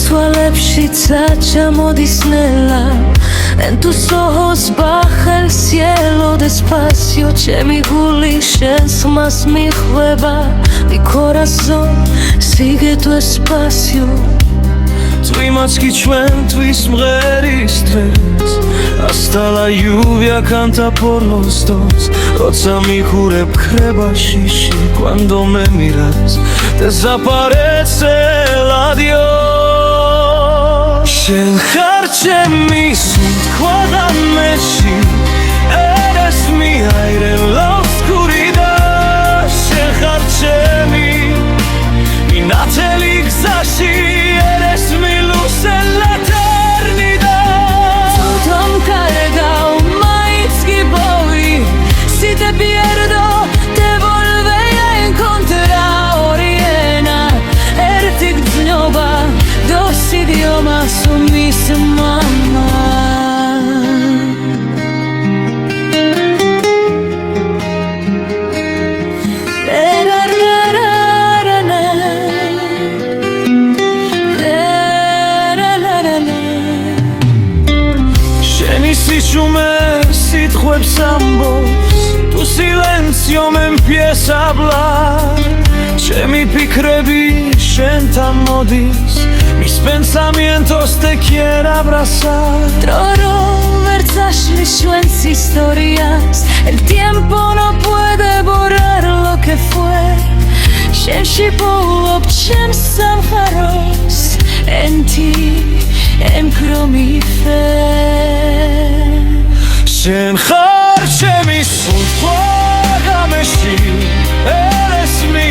Tualepshica moდის ნელა En tus ojos baja el cielo despacio Ჩემი გული შენს ხმას მიხვდება Mi corazón sigue tu espacio Twimats ki ჩვენთვის მღერის დღეს Hasta la lluvia canta por los dos Როცა მიხურებ ქრებაშიში Cuando me miras Desaparece el adiós შენ ხარ ჩემი სუნთქვა და მეში Eres mi aire en la oscuridad შენ ხარ ჩემი მინათელი გზაში Eres mi luz en la eternidad Todo me carga mais que voy Si te pierdo te volveré a encontrar Oriena Ertik dnioba Dos idiomas su misma Sichume sitjuebs ambos Tu silencio me empieza a hablar Chemi pikrebi shentan modis Mis pensamientos te quiero abrazar Troro versashli šuens historias El tiempo no puede borrar lo que fue Shen shipolop shem samharos En ti em kromifer შენ ხარ ჩემი სუნთქვა და მეში Eres mi